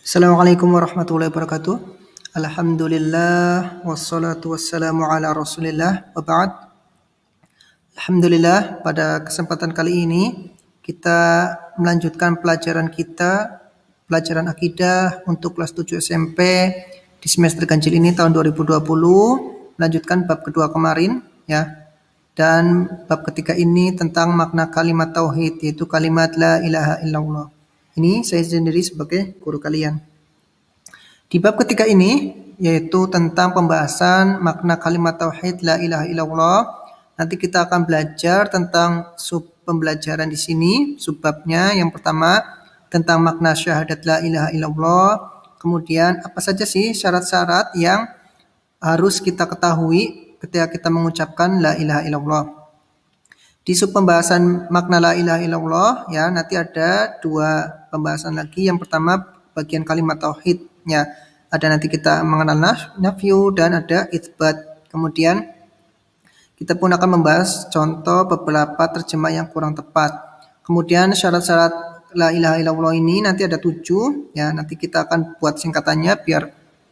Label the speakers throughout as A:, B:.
A: Assalamualaikum warahmatullahi wabarakatuh. Alhamdulillah wassalatu wassalamu ala Rasulillah wa ba'd. Alhamdulillah, pada kesempatan kali ini kita melanjutkan pelajaran pelajaran akidah untuk kelas 7 SMP di semester ganjil ini tahun 2020, melanjutkan bab kedua kemarin ya. Dan bab ketiga ini tentang makna kalimat tauhid, yaitu kalimat la ilaha illallah. Ini saya sendiri sebagai guru kalian. Di bab ketiga ini yaitu tentang pembahasan makna kalimat tauhid la ilaha illallah. Nanti kita akan belajar tentang sub pembelajaran di sini, subbabnya. Yang pertama tentang makna syahadat la ilaha illallah. Kemudian apa saja sih syarat-syarat yang harus kita ketahui ketika kita mengucapkan la ilaha illallah. Di sub pembahasan makna la ilaha illallah ya, nanti ada dua pembahasan lagi. Yang pertama bagian kalimat tauhidnya. Ada nanti kita mengenal nafyu dan ada itsbat. Kemudian kita pun akan membahas contoh beberapa terjemah yang kurang tepat. Kemudian syarat-syarat la ilaha illallah ini nanti ada 7 ya. Nanti kita akan buat singkatannya biar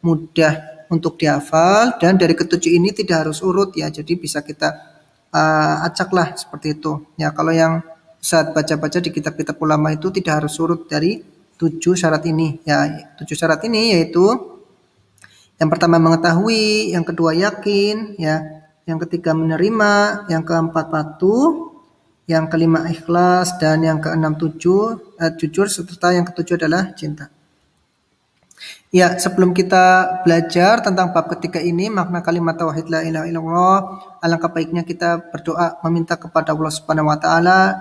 A: mudah untuk dihafal, dan dari ketujuh ini tidak harus urut ya. Jadi bisa kita acak lah seperti itu ya. Kalau yang saat baca-baca di kitab-kitab ulama itu tidak harus urut dari 7 syarat ini ya. 7 syarat ini yaitu yang pertama mengetahui, yang kedua yakin ya, yang ketiga menerima, yang keempat patuh, yang kelima ikhlas, dan yang keenam jujur, serta yang ketujuh adalah cinta. Ya, sebelum kita belajar tentang bab ketiga ini, makna kalimat tauhid la ilaha illallah, alangkah baiknya kita berdoa meminta kepada Allah Subhanahu wa taala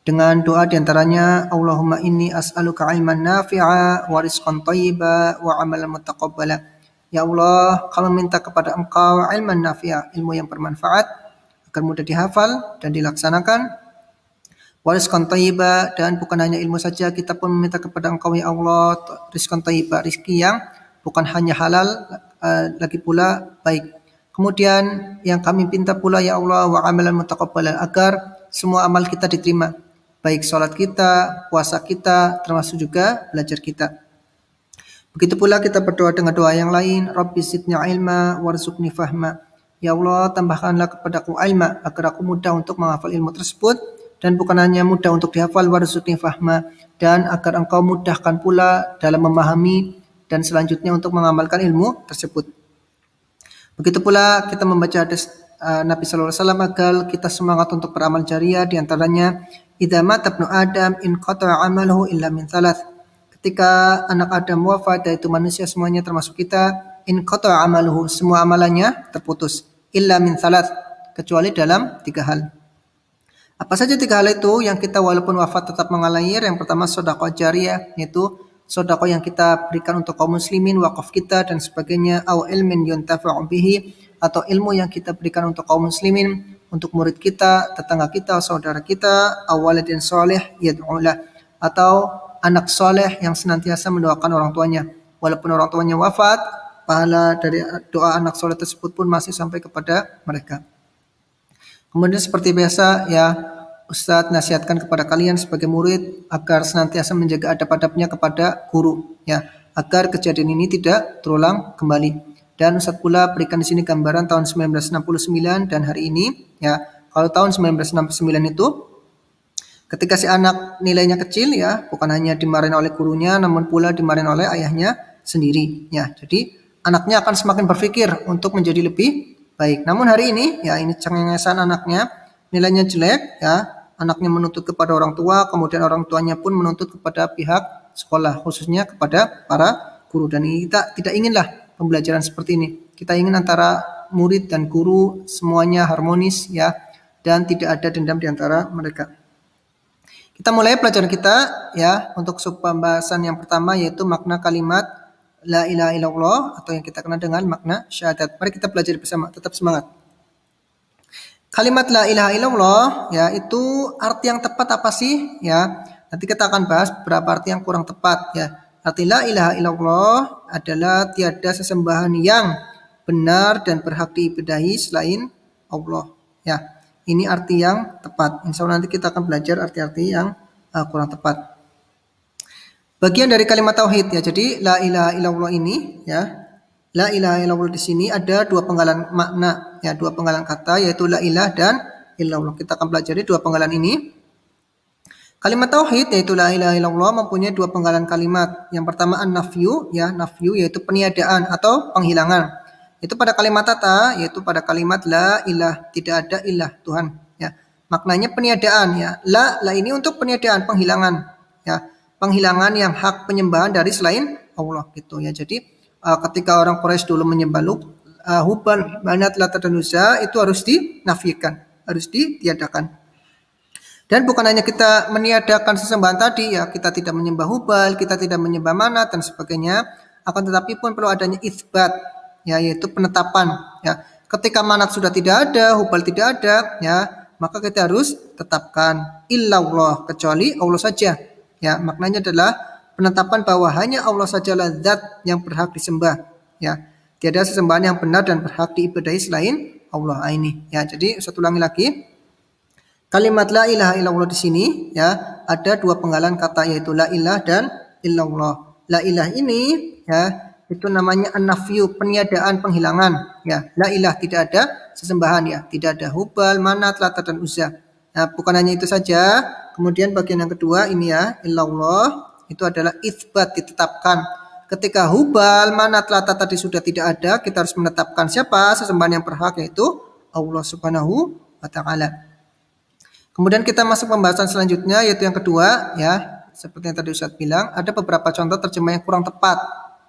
A: dengan doa diantaranya Allahumma inni as'aluka ilman nafi'a wa rizqan thayyiba wa amalan mutaqabbala. Ya Allah, kami minta kepada Engkau ilman nafi'a, ilmu yang bermanfaat agar mudah dihafal dan dilaksanakan. Wa rizqan thayyiba, dan bukan hanya ilmu saja, kita pun meminta kepada Engkau ya Allah rizqan thayyiba, rizki yang bukan hanya halal, lagi pula baik. Kemudian yang kami minta pula ya Allah wa amalan mutaqabbala, agar semua amal kita diterima, baik sholat kita, puasa kita, termasuk juga belajar kita. Begitu pula kita berdoa dengan doa yang lain, Rabbi zidni ilma warzuqni fahma. Ya Allah, tambahkanlah kepadaku ilma agar aku mudah untuk menghafal ilmu tersebut, dan bukan hanya mudah untuk dihafal, warzuqni fahma, dan agar Engkau mudahkan pula dalam memahami dan selanjutnya untuk mengamalkan ilmu tersebut. Begitu pula kita membaca hadis Nabi sallallahu alaihi wasallam agar kita semangat untuk beramal jariah, diantaranya idza mata ibnu adam in qata'a amaluhu illa min thalath. Ketika anak Adam wafat, yaitu manusia semuanya termasuk kita, in qata'a amaluhu, semua amalannya terputus, illa min thalath, kecuali dalam 3 hal. Apa saja 3 hal itu yang kita walaupun wafat tetap mengalir? Yang pertama sedekah jariyah, yaitu sedekah yang kita berikan untuk kaum muslimin, wakaf kita dan sebagainya, au ilmin yuntafa'u bihi, atau ilmu yang kita berikan untuk kaum muslimin, untuk murid kita, tetangga kita, saudara kita, au waladin shalih yad'ulah, atau anak soleh yang senantiasa mendoakan orang tuanya. Walaupun orang tuanya wafat, pahala dari doa anak soleh tersebut pun masih sampai kepada mereka. Kemudian seperti biasa ya, Ustadz nasihatkan kepada kalian sebagai murid agar senantiasa menjaga adab-adabnya kepada guru ya, agar kejadian ini tidak terulang kembali. Dan Ustadz pula berikan di sini gambaran tahun 1969 dan hari ini ya. Kalau tahun 1969 itu ketika si anak nilainya kecil ya, bukan hanya dimarahin oleh gurunya, namun pula dimarahin oleh ayahnya sendiri ya. Jadi anaknya akan semakin berpikir untuk menjadi lebih baik. Namun hari ini ya, ini cengengesan anaknya, nilainya jelek ya, anaknya menuntut kepada orang tua, kemudian orang tuanya pun menuntut kepada pihak sekolah, khususnya kepada para guru. Dan kita tidak inginlah pembelajaran seperti ini. Kita ingin antara murid dan guru semuanya harmonis ya, dan tidak ada dendam di antara mereka. Kita mulai pelajaran kita ya, untuk sub pembahasan yang pertama yaitu makna kalimat la ilaha illallah, atau yang kita kenal dengan makna syahadat. Mari kita belajar bersama, tetap semangat. Kalimat la ilaha illallah ya, itu arti yang tepat apa sih ya? Nanti kita akan bahas beberapa arti yang kurang tepat ya. Arti la ilaha illallah adalah tiada sesembahan yang benar dan berhak diibadahi selain Allah ya. Ini arti yang tepat. Insya Allah nanti kita akan belajar arti-arti yang kurang tepat. bagian dari kalimat tauhid ya. Jadi la ilaha illallah ini ya. La ilaha illallah di sini ada dua penggalan makna ya, dua penggalan kata yaitu la ilaha dan illallah. Kita akan pelajari dua penggalan ini. Kalimat tauhid yaitu la ilaha illallah mempunyai dua penggalan kalimat. Yang pertama an-nafyu ya, nafyu yaitu peniadaan atau penghilangan. Itu pada kalimat tata yaitu pada kalimat la ilah, tidak ada ilah Tuhan ya. Maknanya peniadaan ya. La ini untuk peniadaan, penghilangan ya. Penghilangan yang hak penyembahan dari selain Allah gitu ya. Jadi ketika orang Quraisy dulu menyembah Hubal, Manat, Lata dan Uzza itu harus dinafikan, harus ditiadakan. Dan bukan hanya kita meniadakan sesembahan tadi ya, kita tidak menyembah Hubal, kita tidak menyembah Manat dan sebagainya, akan tetapi pun perlu adanya itsbat ya, yaitu penetapan ya. Ketika Manat sudah tidak ada, Hubal tidak ada ya, maka kita harus tetapkan illallah, kecuali Allah saja ya. Maknanya adalah penetapan bahwa hanya Allah sajalah zat yang berhak disembah ya. Tiada sesembahan yang benar dan berhak diibadahi selain Allah ini ya. Jadi saya ulangi lagi. Kalimat la ilaha illallah di sini ya, ada dua penggalan kata yaitu la ilah dan illallah. La ilah ini ya, itu namanya an-nafyu, peniadaan, penghilangan ya. La ilah, tidak ada sesembahan ya, tidak ada Hubal, Manat, Lata dan Uzza. Nah, bukan hanya itu saja. Kemudian bagian yang kedua ini ya, illallah itu adalah itsbat, ditetapkan. Ketika Hubal, Manat, Lata tadi sudah tidak ada, kita harus menetapkan siapa sesembahan yang berhak, yaitu Allah Subhanahu wa taala. Kemudian kita masuk pembahasan selanjutnya yaitu yang kedua ya, seperti yang tadi Ustadz bilang, ada beberapa contoh terjemah yang kurang tepat.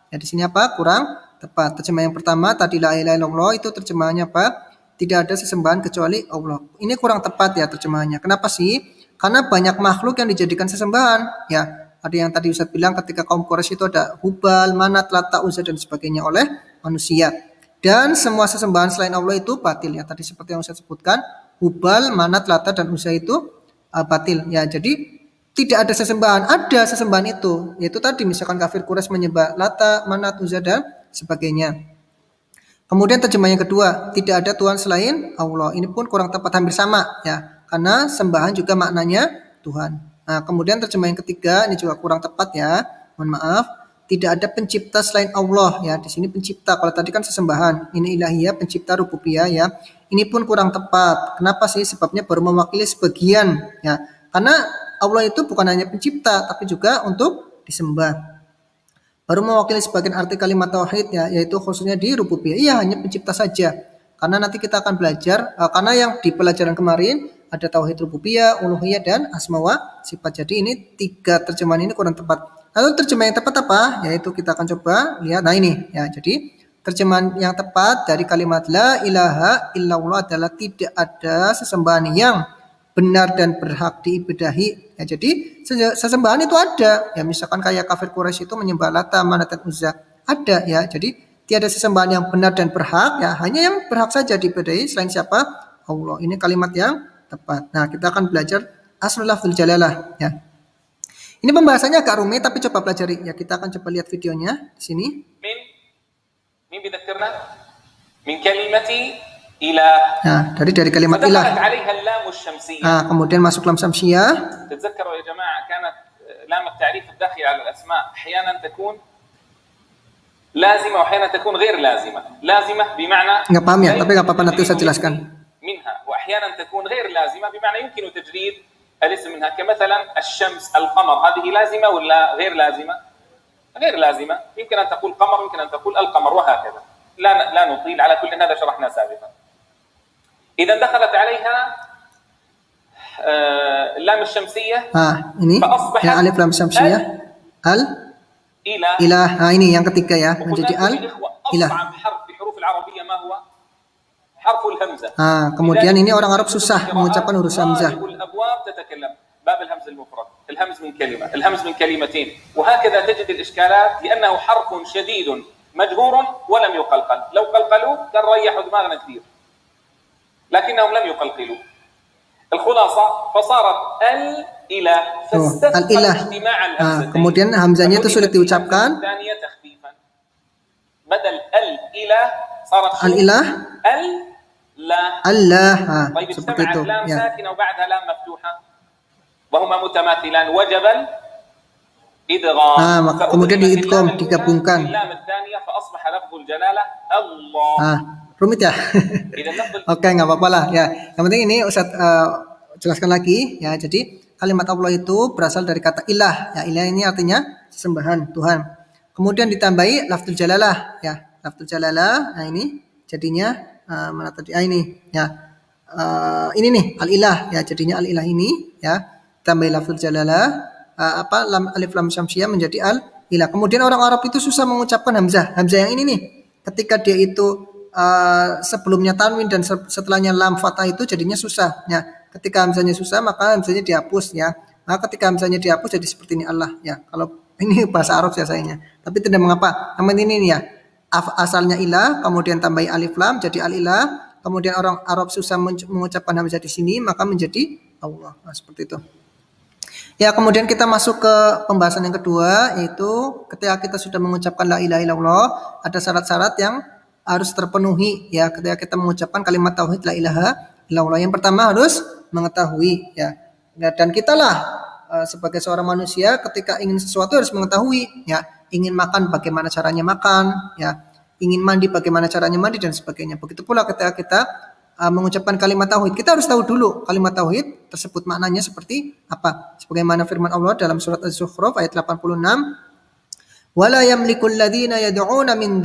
A: Ya di sini apa? Kurang tepat. Terjemah yang pertama tadi la ilaha illallah itu terjemahannya apa? Tidak ada sesembahan kecuali Allah. Ini kurang tepat ya terjemahannya. Kenapa sih? Karena banyak makhluk yang dijadikan sesembahan ya. Ada yang tadi Ustadz bilang ketika kaum Quraisy itu ada Hubal, Manat, Lata, Uzza dan sebagainya oleh manusia. Dan semua sesembahan selain Allah itu batil ya. Tadi seperti yang Ustadz sebutkan, Hubal, Manat, Lata dan Uzza itu batil ya. Jadi tidak ada sesembahan, ada sesembahan itu, yaitu tadi misalkan kafir Quraisy menyembah Lata, Manat, Uzza dan sebagainya. Kemudian terjemah yang kedua, tidak ada Tuhan selain Allah. Ini pun kurang tepat, hampir sama ya, karena sembahan juga maknanya Tuhan. Nah, kemudian terjemah yang ketiga ini juga kurang tepat ya, mohon maaf. Tidak ada pencipta selain Allah ya. Di sini pencipta. Kalau tadi kan sesembahan. Ini ilahiyah, pencipta, rububiyah ya. Ini pun kurang tepat. Kenapa sih? Sebabnya baru mewakili sebagian ya. Karena Allah itu bukan hanya pencipta tapi juga untuk disembah. Baru mewakili sebagian arti kalimat tauhid ya, yaitu khususnya di rububiyah. Iya, hanya pencipta saja. Karena nanti kita akan belajar karena yang di pelajaran kemarin ada tauhid rububiyah, uluhiyah dan asma wa sifat. Jadi ini tiga terjemahan ini kurang tepat. Lalu terjemahan yang tepat apa? Yaitu kita akan coba lihat. Nah ini ya. Jadi terjemahan yang tepat dari kalimat la ilaha illallah adalah tidak ada sesembahan yang benar dan berhak diibadahi. Ya, jadi sesembahan itu ada. Ya misalkan kayak kafir Quraisy itu menyembah Lata, Manat dan Uzza. Ada ya. Jadi tiada sesembahan yang benar dan berhak ya, hanya yang berhak saja diibadahi selain siapa? Allah. Ini kalimat yang tepat. Nah, kita akan belajar asmaul lafzul jalalah ya. Ini pembahasannya agak rumit tapi coba pelajari ya. Kita akan coba lihat videonya di sini.
B: Min bidzakirna min kalimati ilah.
A: Nah, dari kalimat ilah. Nah, kemudian masuk lam syamsiyah.
B: تتذكروا يا جماعة كانت لام التعريف الداخل على الأسماء أحيانا تكون لازمة وأحيانا تكون غير لازمة. لازمة بمعنى
A: nggak paham ya, tapi nggak apa-apa nanti saya jelaskan.
B: منها وأحيانا تكون غير لازمة بمعنى يمكن تجريد الاسم منها كمثلا الشمس القمر هذه لازمة ولا غير لازمة؟ غير لازمة. يمكن أن تقول قمر يمكن أن تقول القمر وهكذا. لا نطيل على كل هذا شرحنا سابقا. إذا دخلت عليها اللام الشمسية
A: ini yang alif lam syamsiyah al ilah. Nah ini yang ketiga ya, menjadi al ilah. Nah, kemudian ini orang Arab susah mengucapkan huruf hamzah.
B: باب الهمز المفرد الهمز من كلمة الهمز من كلمتين وهكذا تجد الإشكالات لأنه حرف شديد مجهور ولم يقلقل لو قلقلوا كان ريحوا دماغنا كثير لكنهم لم يقلقلوا الخلاصة فصارت الإله فاستثقل اجتماع الهمزتين.
A: Kemudian hamzanya itu sulit diucapkan.
B: الثانية تخفيفا بدل الإله صارت
A: الإله الله.
B: طيب
A: seperti itu
B: لام
A: ya.
B: ساكنة وبعدها لام مفتوحة وهما متماثلان وجبل إدغام.
A: maka kemudian diidgham, digabungkan.
B: اللام الثانية فأصبح لفظ الجلالة الله.
A: Rumit ya?
B: إذا لفظ
A: Oke, nggak apa-apa lah ya. Yang penting ini Ustadz jelaskan lagi ya. Jadi kalimat Allah itu berasal dari kata ilah. Ya, ilah ini artinya sesembahan, Tuhan. Kemudian ditambahi lafzul jalalah ya. Lafzul jalalah. Nah ini jadinya mana tadi? Ini ya. Ini nih al-ilah ya. Jadinya al-ilah ini ya. Tambahi lafzul jalalah. Alif lam syamsiah menjadi al-ilah. Kemudian orang Arab itu susah mengucapkan hamzah. Hamzah yang ini nih. Ketika dia itu sebelumnya tanwin dan setelahnya lam fathah itu jadinya susah ya. Ketika hamzahnya susah maka hamzahnya dihapus ya. Nah, ketika hamzahnya dihapus jadi seperti ini Allah ya. Kalau ini bahasa Arab biasanya. Tapi tidak mengapa. Namanya ini ya. Asalnya ilah kemudian tambahi alif lam jadi al-ilah. Kemudian orang Arab susah mengucapkan hamzah di sini maka menjadi Allah. Nah, seperti itu. Ya, kemudian kita masuk ke pembahasan yang kedua, yaitu ketika kita sudah mengucapkan la ilaha illallah, ada syarat-syarat yang harus terpenuhi ya ketika kita mengucapkan kalimat tauhid la ilaha illallah. Yang pertama harus mengetahui ya. Dan kitalah sebagai seorang manusia ketika ingin sesuatu harus mengetahui ya. Ingin makan bagaimana caranya makan ya. Ingin mandi bagaimana caranya mandi dan sebagainya. Begitu pula ketika kita mengucapkan kalimat tauhid, kita harus tahu dulu kalimat tauhid tersebut maknanya seperti apa. Sebagaimana firman Allah dalam surat Az-Zukhruf ayat 86, "Wala yamlikul ladzina yad'una min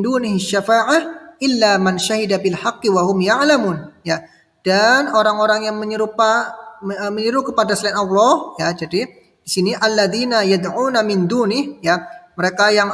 A: dunihi syafa'ah illa man syahida bil haqqi wa hum ya'lamun." Ya. Dan orang-orang yang menyeru kepada selain Allah ya. Jadi di sini alladzina yad'una min duni ya, mereka yang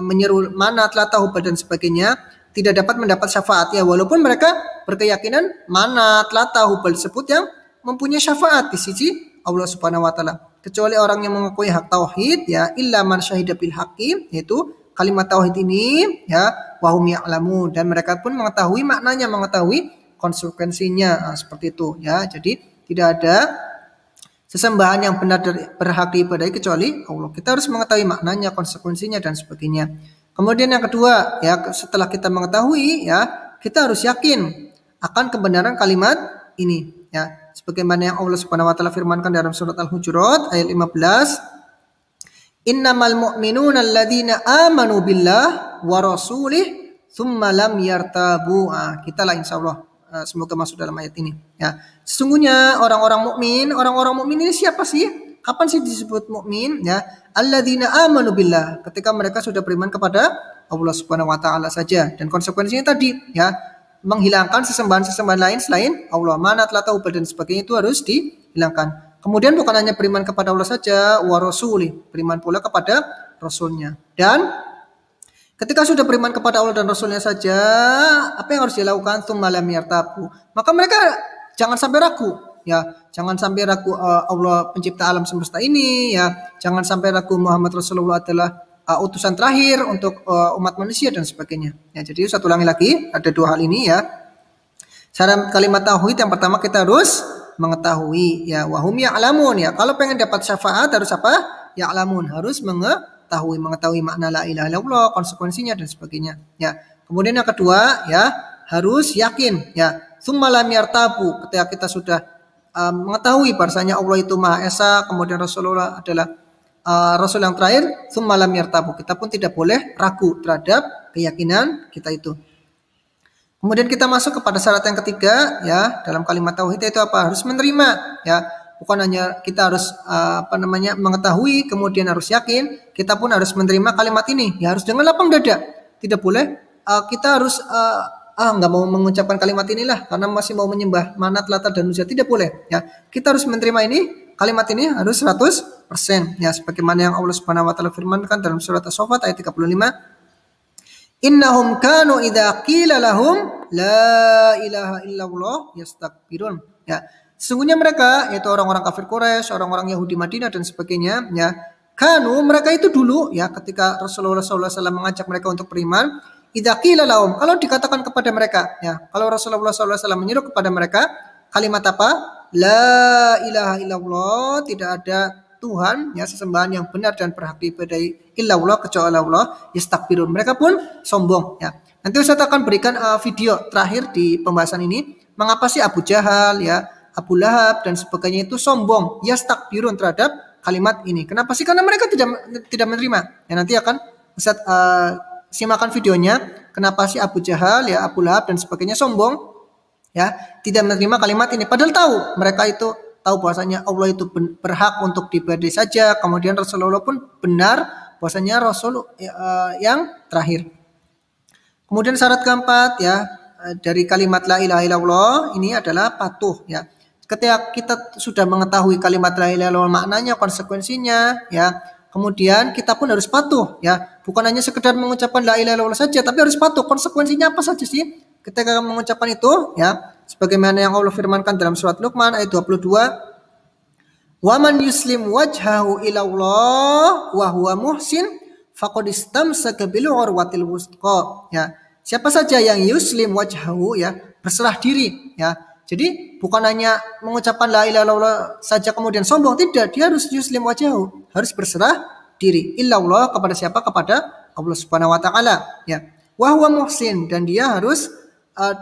A: menyeru Manat, Lat, Hubal dan sebagainya tidak dapat mendapat syafaat ya, walaupun mereka berkeyakinan Manat, Lat, Hubal tersebut yang mempunyai syafaat di sisi Allah Subhanahu wa taala. Kecuali orang yang mengakui hak tauhid ya, illa man syahida bil haqqi, yaitu kalimat tauhid ini ya, wa hum ya'lamun, dan mereka pun mengetahui maknanya, mengetahui konsekuensinya. Nah, seperti itu ya. Jadi tidak ada sesembahan yang benar berhak diibadahi kecuali Allah. Kita harus mengetahui maknanya, konsekuensinya dan sebagainya. Kemudian yang kedua ya, setelah kita mengetahui ya, kita harus yakin akan kebenaran kalimat ini ya. Sebagaimana yang Allah Subhanahu wa taala firmankan dalam surat Al-Hujurat ayat 15, "Innamal mu'minuna alladzina amanu billah wa rasulih tsumma lam yartabu." Kita lah insyaallah semoga masuk dalam ayat ini ya. Sesungguhnya orang-orang mukmin ini siapa sih? Kapan sih disebut mukmin ya? Alladzina amanu billah, ketika mereka sudah beriman kepada Allah Subhanahu wa taala saja, dan konsekuensinya tadi ya, menghilangkan sesembahan-sesembahan lain selain Allah, Manat, Lat, Hubal dan sebagainya itu harus dihilangkan. Kemudian bukan hanya beriman kepada Allah saja, wa rasuli, beriman pula kepada rasulnya. Dan ketika sudah beriman kepada Allah dan rasulnya saja, apa yang harus dilakukan? Tsumma lam yartabu, maka mereka jangan sampai ragu ya, jangan sampai ragu Allah pencipta alam semesta ini ya, jangan sampai ragu Muhammad Rasulullah adalah utusan terakhir untuk umat manusia dan sebagainya ya. Jadi satu ulangi lagi, ada dua hal ini ya. Syarat kalimat tauhid yang pertama kita harus mengetahui ya, wa hum ya'lamun ya. Kalau pengen dapat syafaat harus apa? Ya'lamun, harus mengetahui makna la ilaha illallah, konsekuensinya dan sebagainya ya. Kemudian yang kedua ya, harus yakin ya. Tsumma lam yartabu, ketika kita sudah mengetahui bahasanya Allah itu Maha Esa, kemudian Rasulullah adalah Rasul yang terakhir, tsumma lam yartabu, kita pun tidak boleh ragu terhadap keyakinan kita itu. Kemudian kita masuk kepada syarat yang ketiga ya, dalam kalimat tauhid itu apa? Harus menerima ya. Bukan hanya kita harus mengetahui kemudian harus yakin, kita pun harus menerima kalimat ini ya, harus dengan lapang dada. Tidak boleh kita harus nggak mau mengucapkan kalimat inilah karena masih mau menyembah Manat, Lat, dan Uzza, tidak boleh ya. Kita harus menerima ini, kalimat ini harus 100% ya, sebagaimana yang Allah Subhanahu wa taala firmankan dalam surat As-Saffat ayat 35, "Innahum kanu idza qila lahum la ilaha illallah yastakbirun." Ya, sesungguhnya mereka, yaitu orang-orang kafir Quraisy, orang-orang Yahudi Madinah dan sebagainya ya, kanu, mereka itu dulu ya, ketika Rasulullah SAW mengajak mereka untuk beriman, idza qila lahum, kalau dikatakan kepada mereka ya, kalau Rasulullah SAW menyeru kepada mereka kalimat apa? La ilaha illallah, tidak ada Tuhan ya, sesembahan yang benar dan berhak diibadahi illallah, kecuali Allah, yastakbirun, mereka pun sombong ya. Nanti Ustaz akan berikan video terakhir di pembahasan ini, mengapa sih Abu Jahal ya, Abu Lahab dan sebagainya itu sombong, yastakbirun terhadap kalimat ini. Kenapa sih? Karena mereka tidak menerima. Ya nanti akan Ustaz simakan videonya. Kenapa sih Abu Jahal, ya Abu Lahab dan sebagainya sombong, ya tidak menerima kalimat ini. Padahal tahu, mereka itu tahu bahwasanya Allah itu berhak untuk diibadahi saja. Kemudian Rasulullah pun benar bahwasanya Rasul yang terakhir. Kemudian syarat keempat ya dari kalimat la ilaha illallah ini adalah patuh ya. Ketika kita sudah mengetahui kalimat la ilaha illallah maknanya, konsekuensinya ya, kemudian kita pun harus patuh ya. Bukan hanya sekedar mengucapkan la ilaha illallah saja, tapi harus patuh. Konsekuensinya apa saja sih ketika mengucapkan itu ya? Sebagaimana yang Allah firmankan dalam surat Luqman ayat 22, "Wa man yuslim wajhahu ilallah wa huwa muhsin faqad istamsaka bil urwatil wuthqa." Ya, siapa saja yang yuslim wajhahu ya, berserah diri ya. Jadi bukan hanya mengucapkan la ilaha illallah saja kemudian sombong, tidak, dia harus yuslim wajhahu, harus berserah diri ilallah, kepada siapa? Kepada Allah Subhanahu wa taala ya. Wa huwa muhsin, dan dia harus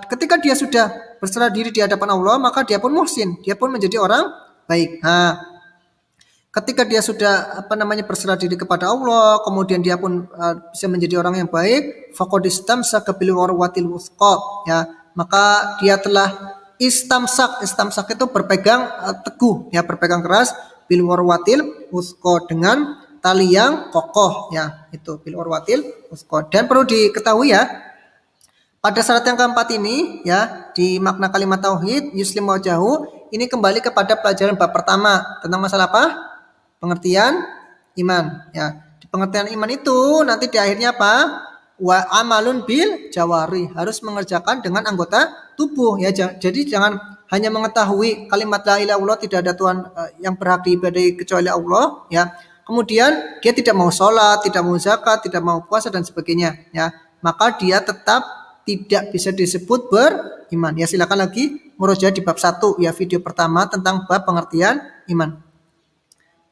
A: ketika dia sudah berserah diri di hadapan Allah, maka dia pun muhsin, dia pun menjadi orang baik. Nah, ketika dia sudah berserah diri kepada Allah, kemudian dia pun bisa menjadi orang yang baik, faqad istamsaka bil urwatil wuthqa ya, maka dia telah istamsak itu berpegang teguh ya, berpegang keras, bil urwatil wuthqa, dengan tali yang kokoh ya, itu bil urwatil wuthqa. Dan perlu diketahui ya, pada syarat yang keempat ini ya, di makna kalimat tauhid yuslim wajahu ini kembali kepada pelajaran bab pertama tentang masalah apa? Pengertian iman ya. Di pengertian iman itu nanti di akhirnya apa? Wa amalun bil jawari, harus mengerjakan dengan anggota tubuh ya. Jadi jangan hanya mengetahui kalimat la ilaha illallah, tidak ada Tuhan yang berhak diibadahi kecuali Allah ya. Kemudian dia tidak mau sholat, tidak mau zakat, tidak mau puasa dan sebagainya ya. Maka dia tetap tidak bisa disebut beriman. Ya silakan lagi murojaah di bab 1 ya, video pertama tentang bab pengertian iman.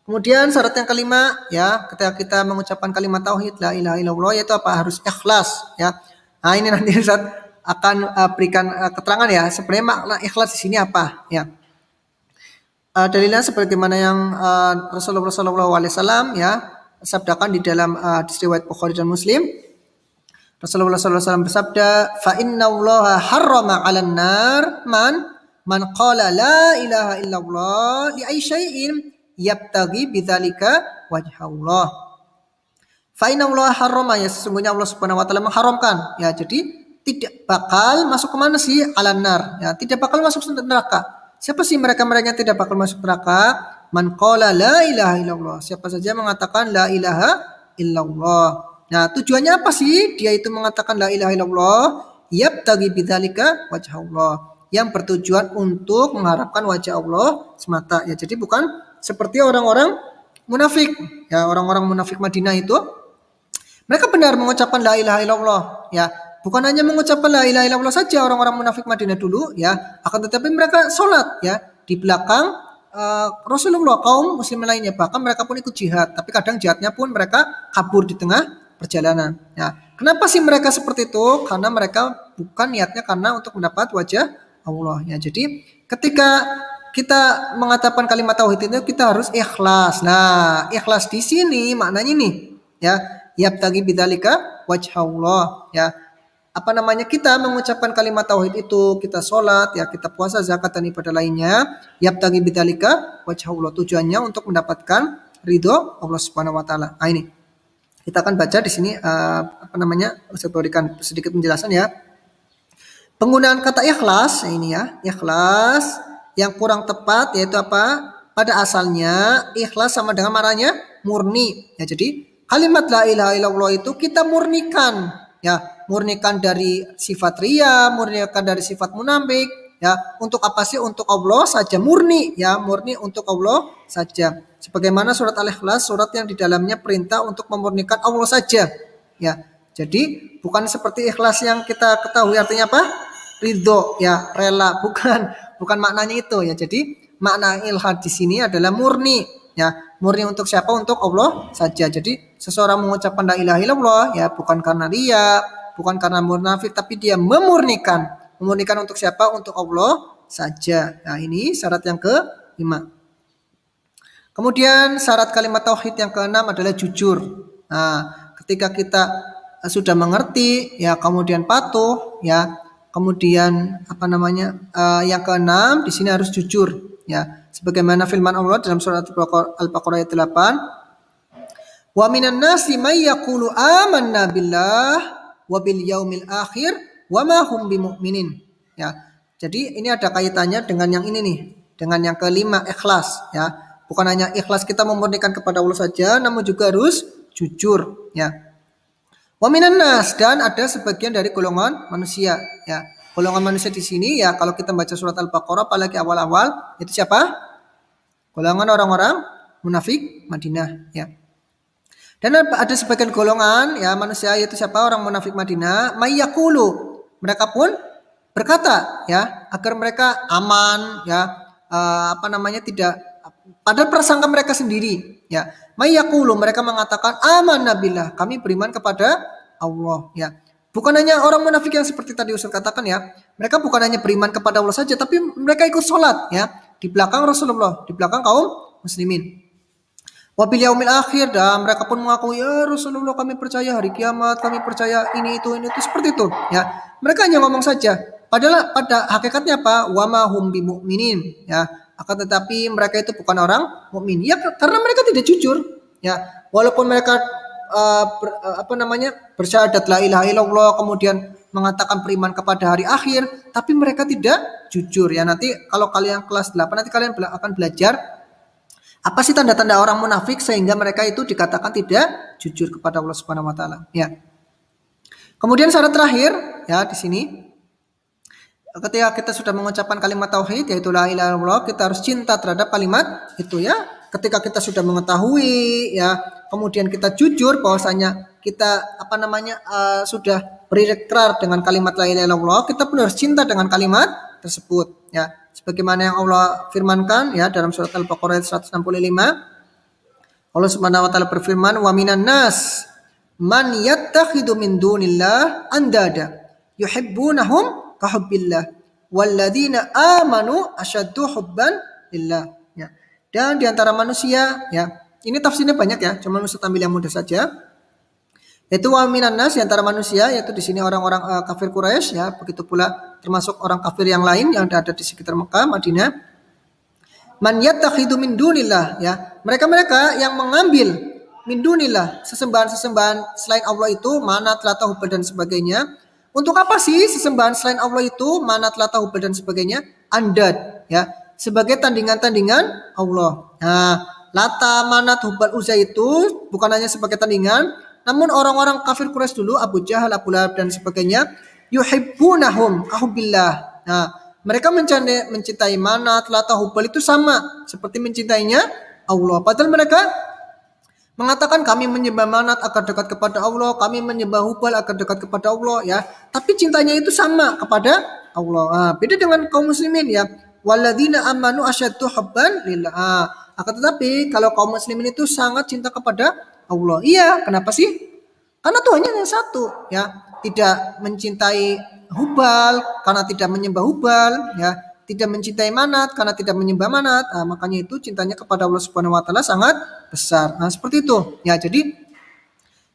A: Kemudian syarat yang kelima ya, ketika kita mengucapkan kalimat tauhid la ilaha illallah, yaitu apa? Harus ikhlas ya. Nah, ini nanti Ustaz akan berikan keterangan ya, sebenarnya makna ikhlas di sini apa ya. Dalilnya sebagaimana yang Rasulullah SAW ya sabdakan di dalam riwayat Bukhari dan Muslim. Rasulullah SAW bersabda, "Fa innallaha harrama 'alan nar man qala la ilaha illallah li ayyi syai'in yabtaghi bidzalika wajhallah." Fa innallaha harrama, ya sesungguhnya Allah Subhanahu wa taala mengharamkan. Ya, jadi tidak bakal masuk ke mana sih? 'Alan nar. Ya, tidak bakal masuk ke neraka. Siapa sih mereka-mereka yang tidak bakal masuk neraka? Man qala la ilaha illallah. Siapa saja mengatakan la ilaha illallah. Nah, tujuannya apa sih? Dia itu mengatakan la ilaha illallah yabtaghi bidzalika wajhallah, yang bertujuan untuk mengharapkan wajah Allah semata ya. Jadi bukan seperti orang-orang munafik ya, orang-orang munafik Madinah itu mereka benar mengucapkan la ilaha illallah ya. Bukan hanya mengucapkan la ilaha illallah saja orang-orang munafik Madinah dulu ya, akan tetapi mereka sholat ya di belakang Rasulullah, kaum muslim lainnya, bahkan mereka pun ikut jihad, tapi kadang jihadnya pun mereka kabur di tengah perjalanan. Ya, kenapa sih mereka seperti itu? Karena mereka bukan niatnya karena untuk mendapat wajah Allah. Ya, jadi ketika kita mengatakan kalimat tauhid itu kita harus ikhlas. Nah, ikhlas di sini maknanya nih, ya, yabtaghi bidzalika wajhallah. Ya, kita mengucapkan kalimat tauhid itu, kita sholat, ya, kita puasa, zakat dan ibadah lainnya, yabtaghi bidzalika wajhallah, tujuannya untuk mendapatkan ridho Allah Subhanahu wa taala. Nah, ini kita akan baca di sini saya berikan sedikit penjelasan ya. Penggunaan kata ikhlas ini ya, ikhlas yang kurang tepat yaitu apa? Pada asalnya ikhlas sama dengan maknanya murni ya. Jadi kalimat la ilaha illallah itu kita murnikan ya, murnikan dari sifat riya, murnikan dari sifat munafik ya. Untuk apa sih? Untuk Allah saja, murni ya, murni untuk Allah saja. Sebagaimana surat Al-Ikhlas, surat yang di dalamnya perintah untuk memurnikan Allah saja. Ya, jadi bukan seperti ikhlas yang kita ketahui artinya apa? Ridho, ya, rela, bukan maknanya itu ya. Jadi makna ilhad di sini adalah murni, ya, murni untuk siapa? Untuk Allah saja. Jadi seseorang mengucapkan la ilaha illallah, ya, bukan karena riya, bukan karena munafik, tapi dia memurnikan untuk siapa? Untuk Allah saja. Nah, ini syarat yang ke-5. Kemudian syarat kalimat tauhid yang keenam adalah jujur. Nah, ketika kita sudah mengerti, ya kemudian patuh, ya kemudian yang keenam di sini harus jujur, ya. Sebagaimana firman Allah dalam surat Al-Baqarah ayat 8, wa minan nasi may yaqulu amanna billah wa bil yaumil akhir wa ma hum bimumin. Ya. Jadi ini ada kaitannya dengan yang ini nih, dengan yang kelima, ikhlas, ya. Bukan hanya ikhlas kita memurnikan kepada Allah saja, namun juga harus jujur, ya. Wa minan nas, dan ada sebagian dari golongan manusia, ya. Golongan manusia di sini, ya, kalau kita baca surat Al-Baqarah apalagi awal-awal, itu siapa? Golongan orang-orang munafik Madinah, ya. Dan ada sebagian golongan, ya, manusia, yaitu siapa? Orang munafik Madinah, mayyaqulu, mereka pun berkata, ya, agar mereka aman, ya, tidak, padahal prasangka mereka sendiri, ya. Mayyaqulu, mereka mengatakan amanna billah, kami beriman kepada Allah, ya. Bukan hanya orang munafik yang seperti tadi Ustaz katakan, ya. Mereka bukan hanya beriman kepada Allah saja, tapi mereka ikut sholat, ya, di belakang Rasulullah, di belakang kaum muslimin. Wabil yaumil akhir, dan mereka pun mengaku, ya Rasulullah, kami percaya hari kiamat, kami percaya ini itu seperti itu, ya. Mereka hanya ngomong saja, padahal pada hakikatnya apa? Wa ma hum bimumin, ya. Akan tetapi mereka itu bukan orang mukmin, ya, karena mereka tidak jujur, ya. Walaupun mereka bersyahadat la ilaha illallah, kemudian mengatakan beriman kepada hari akhir, tapi mereka tidak jujur, ya. Nanti kalau kalian kelas 8 nanti kalian akan belajar apa sih tanda-tanda orang munafik sehingga mereka itu dikatakan tidak jujur kepada Allah Subhanahu wa taala, ya. Kemudian syarat terakhir, ya, di sini ketika kita sudah mengucapkan kalimat tauhid, yaitu la ilaha illallah, kita harus cinta terhadap kalimat itu, ya. Ketika kita sudah mengetahui, ya, kemudian kita jujur bahwasanya kita sudah berikrar dengan kalimat la ilaha illallah, kita pun harus cinta dengan kalimat tersebut, ya. Sebagaimana yang Allah firmankan, ya, dalam surat Al-Baqarah ayat 165, Allah Subhanahu wa taala berfirman, wa minan nas man yattakhidhu min dunillah andada yuhibbunahum kahubbillah walladzina amanu asyaddu hubban lillah, ya. Dan di antara manusia, ya, ini tafsirnya banyak, ya, cuma Ustaz ambil yang mudah saja, yaitu wa minan nas, di antara manusia, yaitu di sini orang-orang kafir Quraisy, ya, begitu pula termasuk orang kafir yang lain yang ada di sekitar Mekah, Madinah. Man yattakhidhu min dunillah, ya, mereka yang mengambil min dunillah, sesembahan-sesembahan selain Allah itu, manat, lata, hubal dan sebagainya. Untuk apa sih sesembahan selain Allah itu, manat, lata, hubal dan sebagainya? Andad, ya, sebagai tandingan-tandingan Allah. Nah, lata, manat, hubal, uzza itu bukan hanya sebagai tandingan, namun orang-orang kafir Quraisy dulu, Abu Jahal, Abu Lahab dan sebagainya, yuhibbunahum kahubbillah. Nah, mereka mencintai manat, lata, hubal itu sama seperti mencintainya Allah. Padahal mereka mengatakan kami menyembah manat agar dekat kepada Allah, kami menyembah hubal agar dekat kepada Allah, ya. Tapi cintanya itu sama kepada Allah. Nah, beda dengan kaum muslimin, ya. Walladzina amanu asyaddu hubban lillah. Akan tetapi kalau kaum muslimin itu sangat cinta kepada Allah. Iya, kenapa sih? Karena Tuhannya yang satu, ya. Tidak mencintai hubal karena tidak menyembah hubal, ya. Tidak mencintai manat karena tidak menyembah manat. Nah, makanya itu cintanya kepada Allah Subhanahu wa taala sangat besar. Nah, seperti itu. Ya, jadi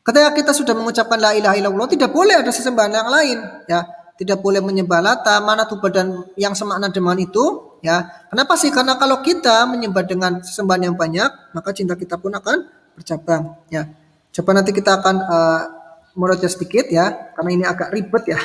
A: ketika kita sudah mengucapkan la ilaha illallah, tidak boleh ada sesembahan yang lain, ya. Tidak boleh menyembah lata, manat, hubal dan yang semakna dengan itu, ya. Kenapa sih? Karena kalau kita menyembah dengan sesembahan yang banyak, maka cinta kita pun akan bercabang, ya. Coba nanti kita akan murojaah sedikit, ya, karena ini agak ribet, ya.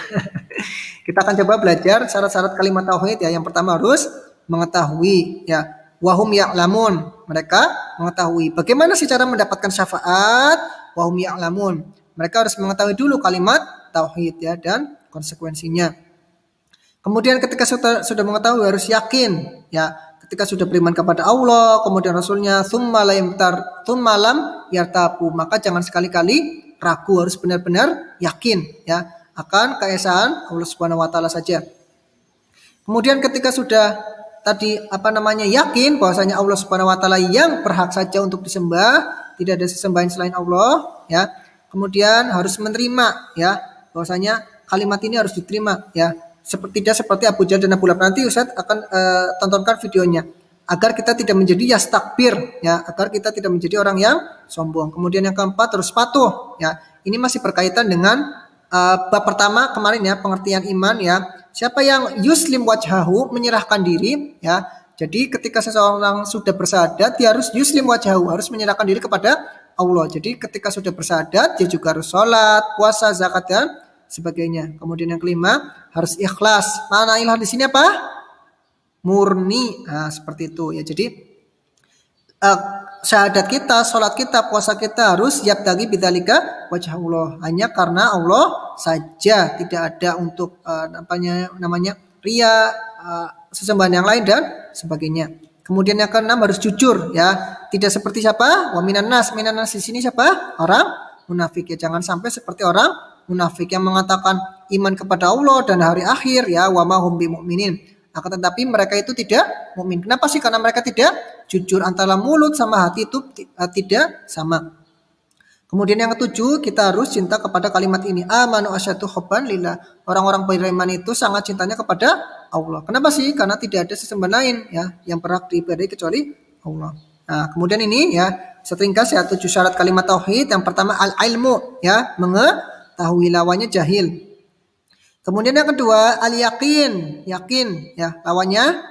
A: Kita akan coba belajar syarat-syarat kalimat tauhid, ya. Yang pertama harus mengetahui, ya. Wahum ya'lamun, mereka mengetahui. Bagaimana sih cara mendapatkan syafaat? Wahum ya'lamun, mereka harus mengetahui dulu kalimat tauhid, ya, dan konsekuensinya. Kemudian ketika sudah mengetahui harus yakin, ya. Ketika sudah beriman kepada Allah, kemudian Rasulnya, tsumma lam yartabu, maka jangan sekali-kali ragu, harus benar-benar yakin, ya, akan keesaan Allah Subhanahu wa taala saja. Kemudian ketika sudah tadi yakin bahwasanya Allah Subhanahu wa taala yang berhak saja untuk disembah, tidak ada sesembahan selain Allah, ya. Kemudian harus menerima, ya, bahwasanya kalimat ini harus diterima, ya. Tidak seperti Abu Jahal dan Abu Lahab. Nanti Ustaz akan tontonkan videonya. agar kita tidak menjadi yastakbir, ya, agar kita tidak menjadi orang yang sombong. Kemudian yang keempat terus patuh, ya. Ini masih berkaitan dengan bab pertama kemarin ya, pengertian iman ya. Siapa yang yuslim wajhahu, menyerahkan diri, ya. Jadi ketika seseorang sudah bersyahadat, dia harus yuslim wajhahu, harus menyerahkan diri kepada Allah. Jadi ketika sudah bersyahadat, dia juga harus sholat, puasa, zakat dan sebagainya. Kemudian yang kelima harus ikhlas. Makna ikhlas di sini apa? Murni. Nah, seperti itu ya. Jadi syahadat kita, sholat kita, puasa kita harus yabtaghi bidzalika wajh Allah. Hanya karena Allah saja, tidak ada untuk namanya ria, sesembahan yang lain dan sebagainya. Kemudian yang keenam harus jujur ya. Tidak seperti siapa? Wa minan nas. Minan nas di sini siapa? Orang munafik ya. Jangan sampai seperti orang munafik yang mengatakan iman kepada Allah dan hari akhir ya, wa ma hum bimumin. Akan tetapi mereka itu tidak mukmin. Kenapa sih? Karena mereka tidak jujur, antara mulut sama hati itu tidak sama. Kemudian yang ketujuh, kita harus cinta kepada kalimat ini. Amanu asyaddu hubban lillah. Orang-orang beriman itu sangat cintanya kepada Allah. Kenapa sih? Karena tidak ada sesembahan lain ya yang berhak diibadahi kecuali Allah. Nah, kemudian ini ya, seringkas ya 7 syarat kalimat tauhid. Yang pertama al-ilmu ya, mengetahui, lawannya jahil. Kemudian yang kedua al-yakin, yakin ya, lawannya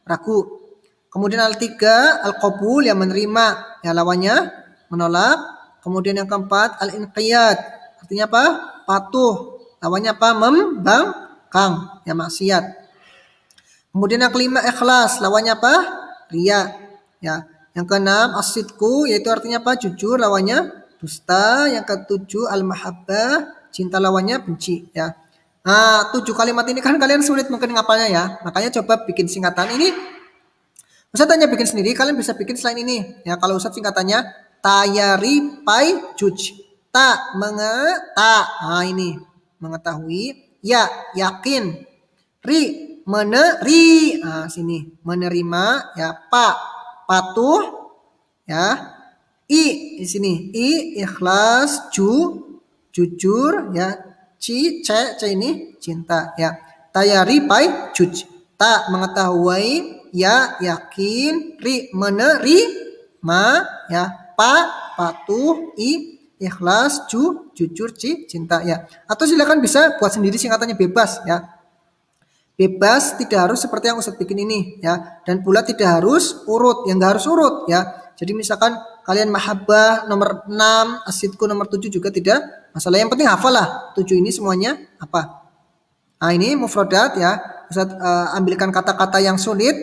A: ragu. Kemudian al-tiga al-qabul, yang menerima ya, lawannya menolak. Kemudian yang keempat al-inqiyad, artinya apa? Patuh, lawannya apa? Membangkang ya, maksiat. Kemudian yang kelima ikhlas, lawannya apa? Riya ya. Yang keenam as-sidqu, yaitu artinya apa? Jujur, lawannya dusta. Yang ketujuh al-mahabbah, cinta, lawannya benci ya. Nah, 7 kalimat ini kan kalian sulit mungkin ngapalnya ya. Makanya coba bikin singkatan ini. Ustaz tanya bikin sendiri, kalian bisa bikin selain ini. Ya, kalau Ustaz singkatannya tayari pai juj. Ta, Nah, ini mengetahui. Ya, yakin. Ri, meneri. Nah, sini menerima ya. Pa, patuh ya. I di sini. I, ikhlas. Jujur ya. C ini cinta ya. Tayari pai juj. Ta, mengetahui. Ya, yakin. Ri, menerima ya. Pa, patuh. I, ikhlas. Jujur. C, cinta ya. Atau silakan bisa buat sendiri singkatannya, bebas ya. Bebas, tidak harus seperti yang Ustadz bikin ini ya. Dan pula tidak harus urut, yang gak harus urut ya. Jadi misalkan kalian mahabbah nomor 6, asidku nomor 7 juga tidak masalah. Yang penting hafal lah 7 ini semuanya apa. Nah, ini mufradat ya. Ustadz ambilkan kata-kata yang sulit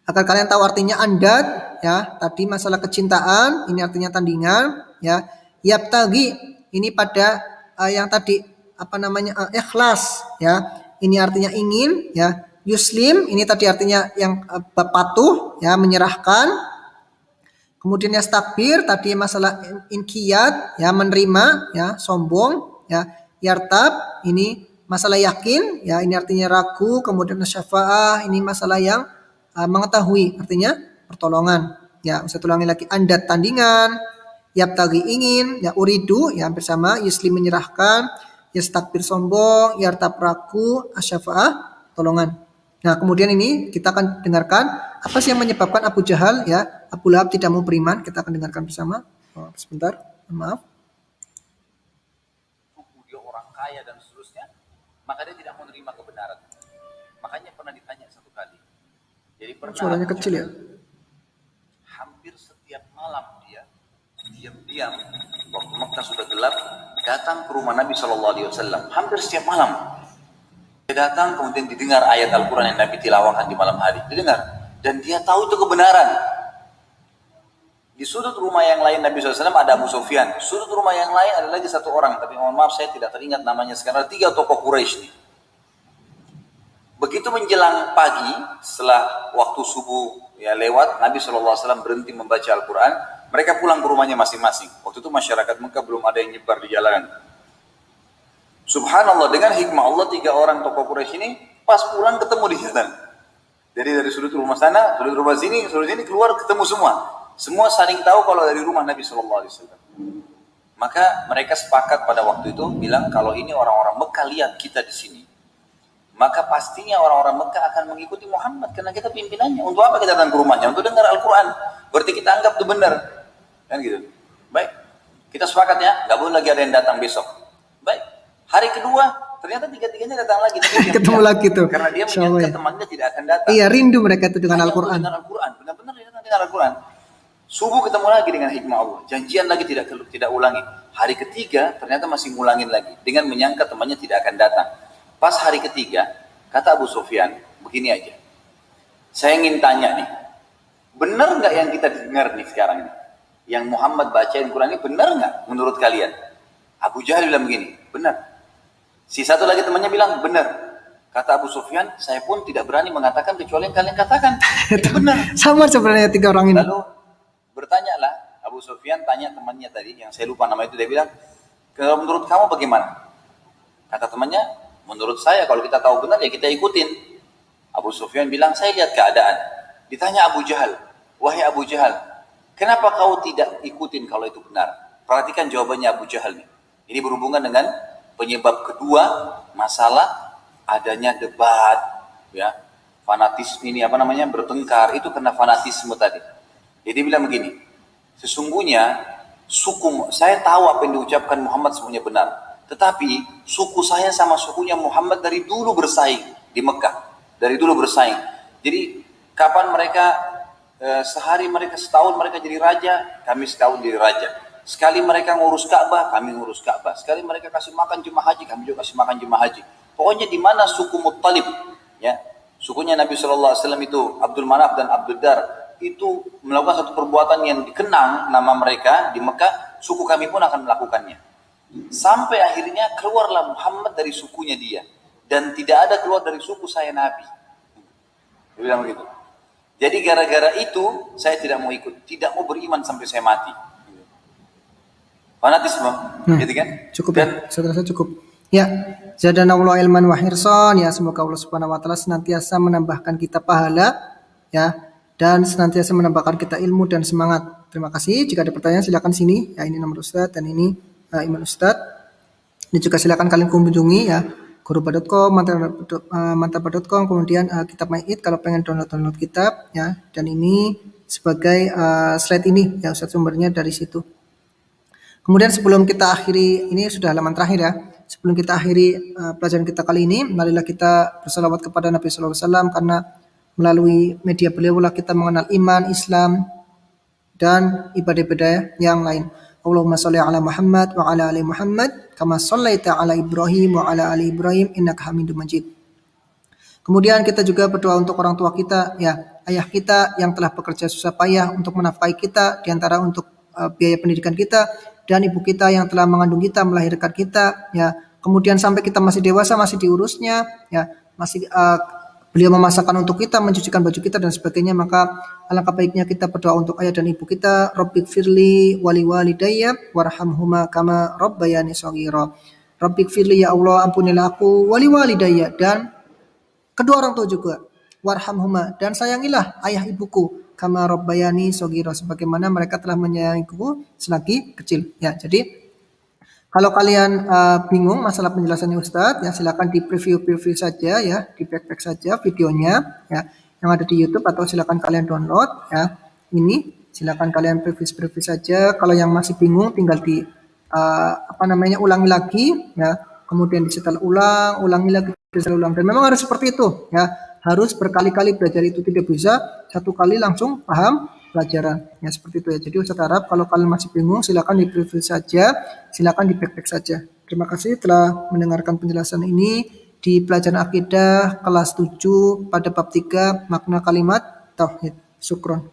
A: agar kalian tahu artinya. Andad ya, tadi masalah kecintaan, ini artinya tandingan ya. Yabtaghi, ini pada yang tadi ikhlas ya, ini artinya ingin ya. Yuslim, ini tadi artinya yang patuh ya, menyerahkan. Kemudian yastakbir, tadi masalah inqiyad ya, menerima ya, sombong ya. Yartab, ini masalah yakin ya, ini artinya ragu. Kemudian syafa'ah, ini masalah yang mengetahui, artinya pertolongan ya. Saya ulangi lagi. Andad, tandingan. Yabtaghi, ingin ya. Uridu ya, hampir sama. Yuslim, menyerahkan. Yastakbir, sombong. Yartab, ragu. Asyafa'ah, pertolongan. Nah, kemudian ini kita akan dengarkan apa sih yang menyebabkan Abu Jahal ya, Abu Lahab tidak mau beriman. Kita akan dengarkan bersama. Sebentar, maaf.
C: Dia orang kaya dan seterusnya, maka dia tidak mau menerima kebenaran. Makanya pernah ditanya satu kali. Jadi pernah
A: suaranya kecil ya.
C: Hampir setiap malam dia diam-diam waktu Mekah sudah gelap datang ke rumah Nabi SAW. Hampir setiap malam. Dia datang, kemudian didengar ayat Al-Quran yang Nabi tilawakan di malam hari. Didengar. Dan dia tahu itu kebenaran. Di sudut rumah yang lain Nabi SAW ada Abu Sufyan. Sudut rumah yang lain ada lagi satu orang. Tapi mohon maaf saya tidak teringat namanya sekarang. 3 tokoh Quraisy nih. Begitu menjelang pagi, setelah waktu subuh ya lewat, Nabi SAW berhenti membaca Al-Quran. Mereka pulang ke rumahnya masing-masing. Waktu itu masyarakat Mekah belum ada yang nyebar di jalanan. Subhanallah, dengan hikmah Allah 3 orang tokoh Quraisy ini pas pulang ketemu di jalan. Jadi dari sudut rumah sana, sudut rumah sini, sudut sini keluar ketemu semua. Semua saling tahu kalau dari rumah Nabi SAW. Maka mereka sepakat pada waktu itu bilang kalau ini orang-orang Mekah lihat kita di sini, maka pastinya orang-orang Mekah akan mengikuti Muhammad karena kita pimpinannya. Untuk apa kita datang ke rumahnya? Untuk dengar Al-Quran. Berarti kita anggap itu benar. Kan gitu. Baik. Kita sepakat ya, nggak boleh lagi ada yang datang besok. Baik. Hari kedua, ternyata tiga-tiganya datang lagi.
A: Ketemu lagi tuh.
C: Karena dia menyangka temannya tidak akan datang.
A: Iya, rindu mereka itu dengan Al-Quran.
C: Benar-benar dia datang dengan Al-Quran. Subuh ketemu lagi dengan hikmah Allah. Janjian lagi tidak ulangi. Hari ketiga ternyata masih ngulangin lagi. Dengan menyangka temannya tidak akan datang. Pas hari ketiga, kata Abu Sufyan, begini aja. Saya ingin tanya nih. Benar nggak yang kita dengar nih sekarang ini? Yang Muhammad bacain Quran ini benar nggak menurut kalian? Abu Jahal bilang begini, benar. Si satu lagi temannya bilang, benar. Kata Abu Sufyan, saya pun tidak berani mengatakan kecuali yang kalian katakan. Itu benar.
A: Sama sebenarnya tiga orang ini.
C: Lalu bertanyalah, Abu Sufyan tanya temannya tadi, yang saya lupa nama itu, dia bilang, menurut kamu bagaimana? Kata temannya, menurut saya kalau kita tahu benar ya kita ikutin. Abu Sufyan bilang, saya lihat keadaan. Ditanya Abu Jahal, wahai Abu Jahal, kenapa kau tidak ikutin kalau itu benar? Perhatikan jawabannya Abu Jahal nih. Ini berhubungan dengan penyebab kedua masalah adanya debat, ya, fanatisme ini bertengkar itu karena fanatisme tadi. Jadi bilang begini, sesungguhnya saya tahu apa yang diucapkan Muhammad semuanya benar, tetapi suku saya sama sukunya Muhammad dari dulu bersaing di Mekah, dari dulu bersaing. Jadi kapan mereka sehari mereka setahun mereka jadi raja, kami setahun jadi raja. Sekali mereka ngurus Ka'bah, kami ngurus Ka'bah. Sekali mereka kasih makan jemaah haji, kami juga kasih makan jemaah haji. Pokoknya di mana suku Muttalib, ya, sukunya Nabi SAW itu Abdul Manaf dan Abdul Dar, itu melakukan satu perbuatan yang dikenang nama mereka di Mekah, suku kami pun akan melakukannya. Sampai akhirnya keluarlah Muhammad dari sukunya dia, dan tidak ada keluar dari suku saya Nabi. Dia bilang begitu. Jadi gara-gara itu saya tidak mau ikut, tidak mau beriman sampai saya mati. Fanatisme, gitu kan?
A: Cukup ya, saya rasa cukup. Ya, zadanallahu ilman wa hirsan, ya, semoga Allah Subhanahu wa taala senantiasa menambahkan kita pahala, ya, dan senantiasa menambahkan kita ilmu dan semangat. Terima kasih. Jika ada pertanyaan silakan sini. Ya, ini nomor Ustadz dan ini email Ustadz. Ini juga silakan kalian kunjungi ya, guruba.com, mantapa.com, kemudian kitab MyIt kalau pengen download kitab, ya, dan ini sebagai slide ini ya Ustadz, sumbernya dari situ. Kemudian sebelum kita akhiri, ini sudah halaman terakhir ya. Sebelum kita akhiri pelajaran kita kali ini, marilah kita bersalawat kepada Nabi Sallallahu Alaihi Wasallam, karena melalui media beliau lah kita mengenal iman, Islam, dan ibadah-ibadah yang lain. Allahumma sholli ala Muhammad wa ala ali Muhammad kama shallaita ala Ibrahim wa ala ali Ibrahim innaka Hamidum Majid. Kemudian kita juga berdoa untuk orang tua kita, ya, ayah kita yang telah bekerja susah payah untuk menafkahi kita, diantara untuk biaya pendidikan kita, dan ibu kita yang telah mengandung kita, melahirkan kita, ya. Kemudian sampai kita masih dewasa, masih diurusnya, ya, masih beliau memasakkan untuk kita, mencucikan baju kita dan sebagainya, maka alangkah baiknya kita berdoa untuk ayah dan ibu kita. Rabbighfirli wali walidayya warhamhuma kama rabbayani shaghira. Rabbighfirli, ya Allah ampunilah aku, wali walidayya, dan kedua orang tua juga, warhamhuma, dan sayangilah ayah ibuku, kama rabbayani shaghira, sebagaimana mereka telah menyayangiku selagi kecil. Ya, jadi kalau kalian bingung masalah penjelasannya Ustadz, ya silakan di preview saja, ya, di back saja videonya, ya, yang ada di YouTube, atau silakan kalian download, ya. Ini silakan kalian preview saja. Kalau yang masih bingung tinggal di ulangi lagi, ya. Kemudian disetel ulangi lagi, disetel ulang. Dan memang harus seperti itu, ya. Harus berkali-kali belajar, itu tidak bisa satu kali langsung paham pelajaran, ya, seperti itu ya. Jadi Ustaz harap kalau kalian masih bingung silakan di preview saja, silakan di back saja. Terima kasih telah mendengarkan penjelasan ini di pelajaran akidah kelas 7 pada bab 3 makna kalimat tauhid. Syukron.